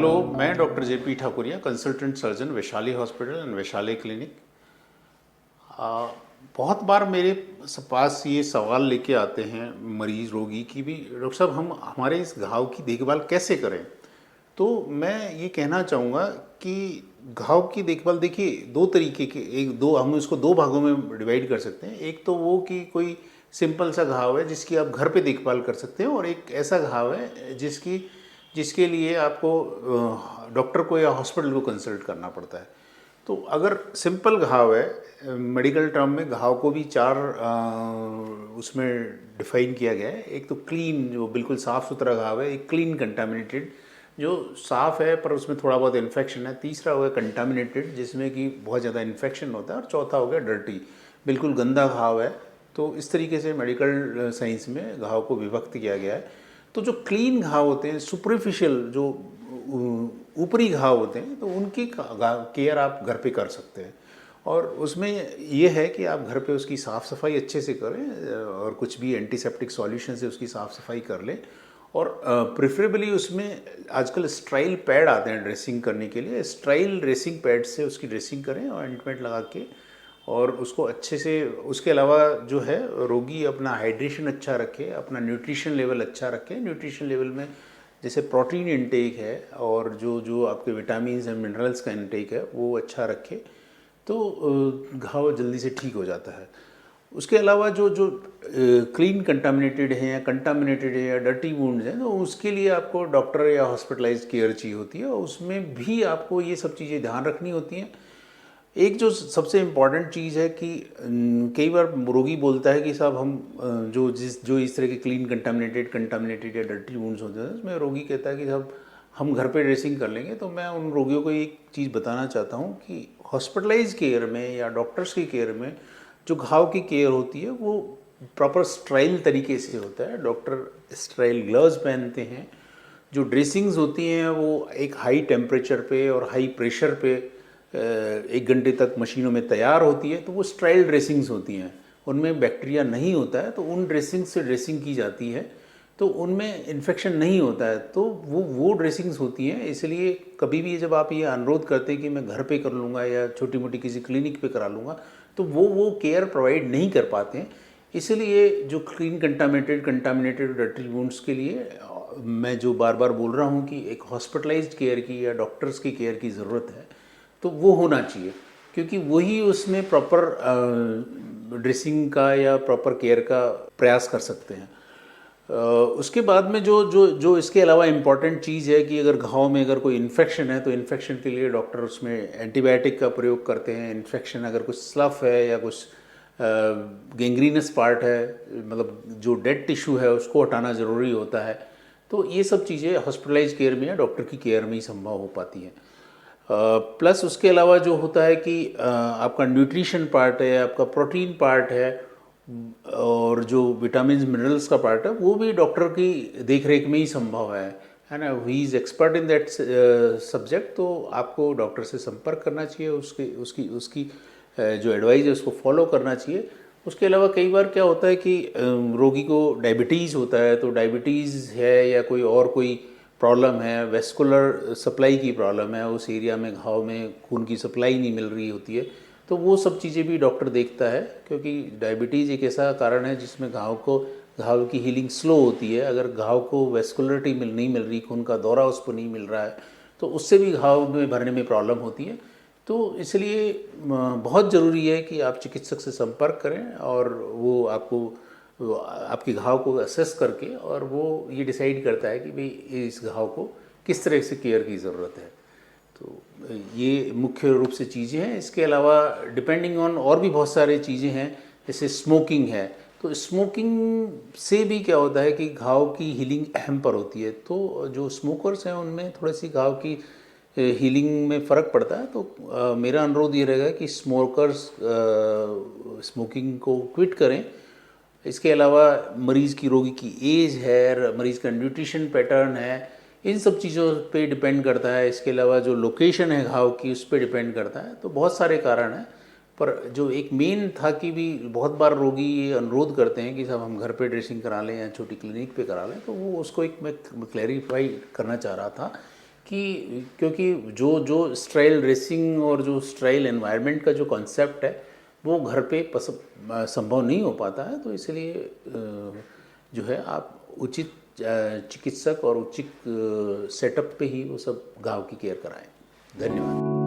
Hello, मैं doctor JP Thakuria, consultant surgeon, Vaishali hospital and Vaishali clinic. आ, बहुत बार मेरे पास ये सवाल लेके आते हैं मरीज रोगी की भी, डॉक्टर साहब हम हमारे इस घाव की देखभाल कैसे करें। तो मैं ये कहना चाहूँगा कि घाव की देखभाल देखिए दो तरीके के, एक दो हम इसको दो भागों में डिवाइड कर सकते हैं। एक तो वो कि कोई सिंपल सा घाव है जिसकी आप घर पे देखभाल कर सकते हैं, और एक ऐसा घाव है जिसके लिए आपको डॉक्टर को या हॉस्पिटल को कंसल्ट करना पड़ता है। तो अगर सिंपल घाव है, मेडिकल टर्म में घाव को भी चार उसमें डिफाइन किया गया है। एक तो क्लीन, जो बिल्कुल साफ़ सुथरा घाव है। एक क्लीन कंटामिनेटेड, जो साफ़ है पर उसमें थोड़ा बहुत इन्फेक्शन है। तीसरा हो गया कंटामिनेटेड, जिसमें कि बहुत ज़्यादा इन्फेक्शन होता है। और चौथा हो गया डर्टी, बिल्कुल गंदा घाव है। तो इस तरीके से मेडिकल साइंस में घाव को विभक्त किया गया है। तो जो क्लीन घाव होते हैं, सुपरफिशियल जो ऊपरी घाव होते हैं, तो उनकी केयर आप घर पे कर सकते हैं। और उसमें ये है कि आप घर पे उसकी साफ़ सफाई अच्छे से करें, और कुछ भी एंटीसेप्टिक सॉल्यूशन से उसकी साफ़ सफाई कर लें। और प्रेफरेबली उसमें आजकल स्ट्राइल पैड आते हैं ड्रेसिंग करने के लिए। स्ट्राइल ड्रेसिंग पैड से उसकी ड्रेसिंग करें और ऑइंटमेंट लगा के, और उसको अच्छे से। उसके अलावा जो है, रोगी अपना हाइड्रेशन अच्छा रखे, अपना न्यूट्रिशन लेवल अच्छा रखे। न्यूट्रिशन लेवल में जैसे प्रोटीन इनटेक है, और जो जो आपके विटामिन्स एंड मिनरल्स का इनटेक है वो अच्छा रखे, तो घाव जल्दी से ठीक हो जाता है। उसके अलावा जो जो क्लीन कंटामिनेटेड है या डर्टी वुंड्स हैं, तो उसके लिए आपको डॉक्टर या हॉस्पिटलाइज्ड केयर चाहिए होती है, और उसमें भी आपको ये सब चीज़ें ध्यान रखनी होती हैं। एक जो सबसे इम्पॉर्टेंट चीज़ है कि कई बार रोगी बोलता है कि साहब हम जो इस तरह के क्लीन कंटामिनेटेड या डर्टी वुंड्स होते हैं, उसमें रोगी कहता है कि साहब हम घर पे ड्रेसिंग कर लेंगे। तो मैं उन रोगियों को एक चीज़ बताना चाहता हूँ कि हॉस्पिटलाइज केयर में या डॉक्टर्स की केयर में जो घाव की केयर होती है वो प्रॉपर स्ट्राइल तरीके से होता है। डॉक्टर स्ट्राइल ग्लव्स पहनते हैं। जो ड्रेसिंग्स होती हैं वो एक हाई टेम्परेचर पे और हाई प्रेशर पे 1 घंटे तक मशीनों में तैयार होती है, तो वो स्ट्राइल ड्रेसिंग्स होती हैं। उनमें बैक्टीरिया नहीं होता है, तो उन ड्रेसिंग से ड्रेसिंग की जाती है, तो उनमें इन्फेक्शन नहीं होता है। तो वो ड्रेसिंग्स होती हैं। इसलिए कभी भी जब आप ये अनुरोध करते हैं कि मैं घर पे कर लूँगा या छोटी मोटी किसी क्लिनिक पे करा लूँगा, तो वो केयर प्रोवाइड नहीं कर पाते हैं। इसलिए जो क्लीन कंटामिनेटेड डर्टी वुंड्स के लिए मैं जो बार बार बोल रहा हूँ कि एक हॉस्पिटलाइज्ड केयर की या डॉक्टर्स की केयर की ज़रूरत है, तो वो होना चाहिए, क्योंकि वही उसमें प्रॉपर ड्रेसिंग का या प्रॉपर केयर का प्रयास कर सकते हैं। उसके बाद में जो जो जो इसके अलावा इम्पॉर्टेंट चीज़ है कि अगर घाव में अगर कोई इन्फेक्शन है, तो इन्फेक्शन के लिए डॉक्टर उसमें एंटीबायोटिक का प्रयोग करते हैं। इन्फेक्शन अगर कुछ स्लफ है या कुछ गेंग्रीनस पार्ट है, मतलब जो डेड टिश्यू है, उसको हटाना ज़रूरी होता है। तो ये सब चीज़ें हॉस्पिटलाइज केयर में या डॉक्टर की केयर में ही संभव हो पाती हैं। प्लस उसके अलावा जो होता है कि आपका न्यूट्रिशन पार्ट है, आपका प्रोटीन पार्ट है, और जो विटामिन मिनरल्स का पार्ट है, वो भी डॉक्टर की देख रेख में ही संभव है ना। He is expert in that subject. तो आपको डॉक्टर से संपर्क करना चाहिए, उसकी उसकी उसकी जो एडवाइस है उसको फॉलो करना चाहिए। उसके अलावा कई बार क्या होता है कि रोगी को डायबिटीज़ होता है, तो डायबिटीज़ है या कोई प्रॉब्लम है, वेस्कुलर सप्लाई की प्रॉब्लम है, उस एरिया में घाव में खून की सप्लाई नहीं मिल रही होती है, तो वो सब चीज़ें भी डॉक्टर देखता है। क्योंकि डायबिटीज़ एक ऐसा कारण है जिसमें घाव की हीलिंग स्लो होती है। अगर घाव को वेस्कुलरिटी नहीं मिल रही, खून का दौरा उसको नहीं मिल रहा है, तो उससे भी घाव में भरने में प्रॉब्लम होती है। तो इसलिए बहुत ज़रूरी है कि आप चिकित्सक से संपर्क करें, और वो आपके घाव को असेस करके, और वो ये डिसाइड करता है कि भाई इस घाव को किस तरह से केयर की ज़रूरत है। तो ये मुख्य रूप से चीज़ें हैं। इसके अलावा डिपेंडिंग ऑन और भी बहुत सारी चीज़ें हैं, जैसे स्मोकिंग है। तो स्मोकिंग से भी क्या होता है कि घाव की हीलिंग अहम पर होती है। तो जो स्मोकर्स हैं उनमें थोड़ी सी घाव की हीलिंग में फ़र्क पड़ता है। तो मेरा अनुरोध ये रहेगा कि स्मोकर्स स्मोकिंग को क्विट करें। इसके अलावा मरीज़ की रोगी की एज है, मरीज़ का न्यूट्रिशन पैटर्न है, इन सब चीज़ों पे डिपेंड करता है। इसके अलावा जो लोकेशन है घाव की, उस पर डिपेंड करता है। तो बहुत सारे कारण हैं, पर जो एक मेन था कि भी बहुत बार रोगी ये अनुरोध करते हैं कि साहब हम घर पे ड्रेसिंग करा लें या छोटी क्लिनिक पे करा लें, तो वो उसको एक मैं क्लैरिफाई करना चाह रहा था कि क्योंकि जो जो स्ट्राइल रेसिंग और जो स्ट्राइल एनवायरनमेंट का जो कॉन्सेप्ट है वो घर पे संभव नहीं हो पाता है, तो इसलिए जो है आप उचित चिकित्सक और उचित सेटअप पे ही वो सब घाव की केयर कराएं। धन्यवाद।